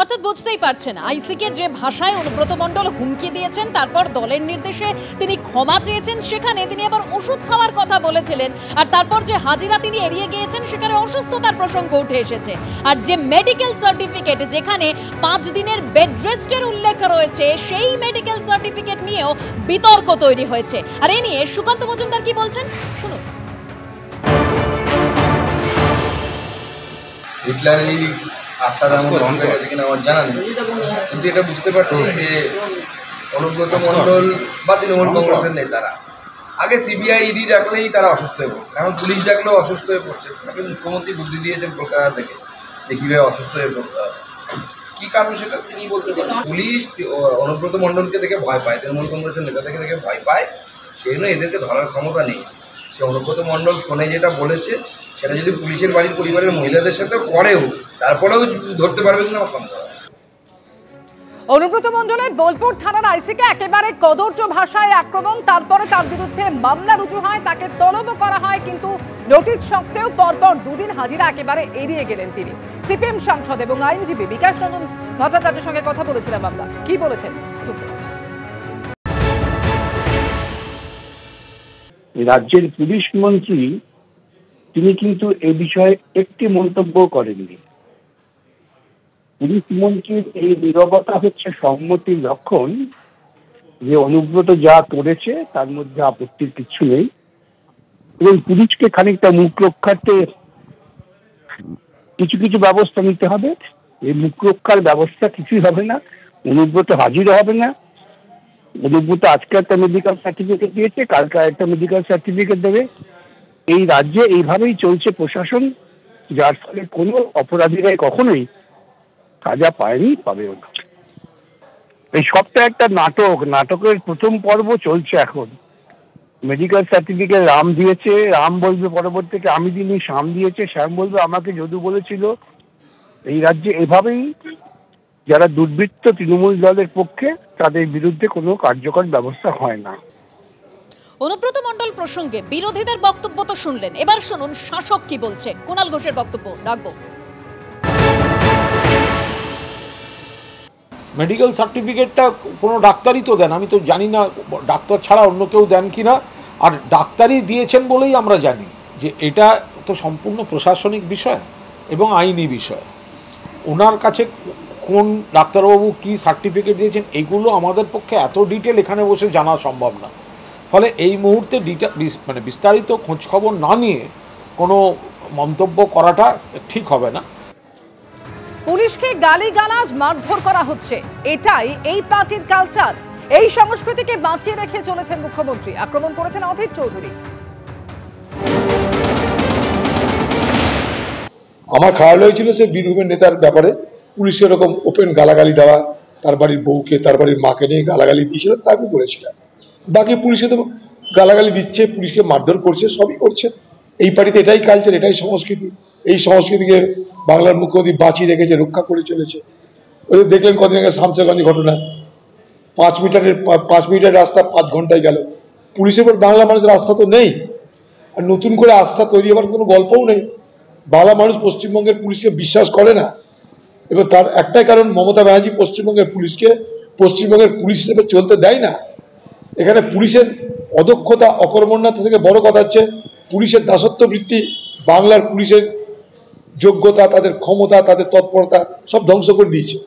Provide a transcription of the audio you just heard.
অর্থাৎ বুঝতেই পারছেন আইসিকে যে ভাষায় অনুব্রত মণ্ডল হুমকি দিয়েছেন, তারপর দলের নির্দেশে তিনি ক্ষমা চেয়েছেন, সেখানে তিনি আবার ওষুধ খাওয়ার কথা বলেছিলেন, আর তারপর যে হাজিরা তিনি এড়িয়ে গিয়েছেন সেখানে অসুস্থতার প্রসঙ্গ উঠে এসেছে। আর যে মেডিকেল সার্টিফিকেট, যেখানে 5 দিনের বেড রেস্টের উল্লেখ রয়েছে, সেই মেডিকেল সার্টিফিকেট নিয়েও বিতর্ক তৈরি হয়েছে। আর এই নিয়ে সুকান্ত মজুমদার কি বলছেন শুনুন। কিনা আমার জানা নেই, কিন্তু এটা বুঝতে পারছি যে অনুব্রত মণ্ডল বা তৃণমূল কংগ্রেসের নেতারা আগে সিবিআই ইডি ডাকলেই তারা অসুস্থ হয়ে পড়ছে, এখন পুলিশ ডাকলেও অসুস্থ হয়ে পড়ছে। তাকে মুখ্যমন্ত্রী বুদ্ধি দিয়েছেন কলকাতা থেকে যে কীভাবে অসুস্থ হয়ে পড়তে হবে, কী কারণ সেটা তিনি বলতে পারেন। পুলিশ অনুব্রত মণ্ডলকে দেখে ভয় পায়, তৃণমূল কংগ্রেসের নেতা থেকে দেখে ভয় পায়, সেই জন্য এদেরকে ধরার ক্ষমতা নেই। সে অনুব্রত মণ্ডল ফোনে যেটা বলেছে সেটা যদি পুলিশের বাড়ির পরিবারের মহিলাদের সাথে করেও, তারপরেও ধরতে পারবেন না সম্ভব। অনুব্রত মণ্ডলের বোলপুর থানার আইসিকে একেবারে কদর্য ভাষায় আক্রমণ, তারপরে তার বিরুদ্ধে মামলা রুজু হয়, তাকে তলবও করা হয়, কিন্তু নোটিশ সত্ত্বেও পরপর 2 দিন হাজিরা একেবারে এড়িয়ে গেলেন তিনি। সিপিএম সাংসদ এবং আইনজীবী বিকাশ রঞ্জন ভট্টাচার্যের সঙ্গে কথা বলেছিলাম আমরা, কি বলেছেন শুনুন। রাজ্যের পুলিশ মন্ত্রী তিনি কিন্তু এ বিষয়ে একটি মন্তব্য করেননি। পুলিশ মন্ত্রীর এই নীরবতা হচ্ছে সম্মতির লক্ষণ যে অনুব্রত যা করেছে তার মধ্যে আপত্তির কিছু নেই, এবং পুলিশকে খানিকটা মুখ রক্ষার্থে কিছু কিছু ব্যবস্থা নিতে হবে। এই মুখ রক্ষার ব্যবস্থা কিছুই হবে না, অনুব্রত হাজির হবে না। অনুব্রত আজকে একটা মেডিকেল সার্টিফিকেট দিয়েছে, কালকে একটা মেডিকেল সার্টিফিকেট দেবে। এই রাজ্যে এইভাবেই চলছে প্রশাসন, যার ফলে কোনো অপরাধীরাই কখনোই সাজা পায়নি, পাবেও না। এই সবটা একটা নাটক, নাটকের প্রথম পর্ব চলছে এখন। মেডিকেল সার্টিফিকেট রাম দিয়েছে, রাম বলবে পরবর্তীতে আমি দিইনি, শ্যাম দিয়েছে, শ্যাম বলবে আমাকে যদু বলেছিল। এই রাজ্যে এভাবেই যারা দুর্বৃত্ত তৃণমূল দলের পক্ষে, তাদের বিরুদ্ধে কোনো কার্যকর ব্যবস্থা হয় না। অনুব্রত মণ্ডল প্রসঙ্গে বিরোধীদের বক্তব্য তো শুনলেন, এবার শুনুন শাসক কি বলছে। কুণাল ঘোষের বক্তব্য রাখবো। মেডিকেল সার্টিফিকেটটা কোনো ডাক্তারই তো দেন, আমি তো জানি না ডাক্তার ছাড়া অন্য কেউ দেন কি না। আর ডাক্তারই দিয়েছেন বলেই আমরা জানি যে এটা তো সম্পূর্ণ প্রশাসনিক বিষয় এবং আইনি বিষয়। ওনার কাছে কোন ডাক্তারবাবু কি সার্টিফিকেট দিয়েছেন এগুলো আমাদের পক্ষে এত ডিটেল এখানে বসে জানা সম্ভব না। ফলে এই মুহূর্তে বিস্তারিত খোঁজখবর না নিয়ে কোনো মন্তব্য করাটা ঠিক হবে না। পুলিশকে গালিগালাজ মারধর করা হচ্ছে, এটাই এই পার্টির কালচার। এই সংস্কৃতিকে বাঁচিয়ে রেখে চলেছেন মুখ্যমন্ত্রী। আক্রমণ করেছেন অধীর চৌধুরী। আমার খারাপ হয়েছিল সে বীরভূমের নেতার ব্যাপারে পুলিশ এরকম ওপেন গালাগালি দেওয়া, তার বাড়ির বউকে তার বাড়ির মাকে নিয়ে গালাগালি দিয়েছিল, তা আমি বলেছিলাম। বাকি পুলিশে তো গালাগালি দিচ্ছে, পুলিশকে মারধর করছে, সবই করছে। এই পার্টিতে এটাই কালচার, এটাই সংস্কৃতি। এই সংস্কৃতিকে বাংলার মুখ্যমন্ত্রী বাঁচিয়ে রেখেছে, রক্ষা করে চলেছে। ওই দেখলেন কদিন আগে শামসাগঞ্জ ঘটনা, 5 মিনিটের রাস্তা 5 ঘন্টায় গেল। পুলিশের উপর বাংলা মানুষের আস্থা তো নেই, আর নতুন করে আস্থা তৈরি হওয়ার কোনো গল্পও নেই। বাংলা মানুষ পশ্চিমবঙ্গের পুলিশকে বিশ্বাস করে না, এবং তার একটাই কারণ, মমতা ব্যানার্জি পশ্চিমবঙ্গের পুলিশকে পশ্চিমবঙ্গের পুলিশ হিসেবে চলতে দেয় না। এখানে পুলিশের অদক্ষতা, অকর্মণ্যতা থেকে বড় কথা হচ্ছে পুলিশের দাসত্ব বৃত্তি, বাংলার পুলিশের যোগ্যতা, তাদের ক্ষমতা, তাদের তৎপরতা সব ধ্বংস করে দিয়েছে।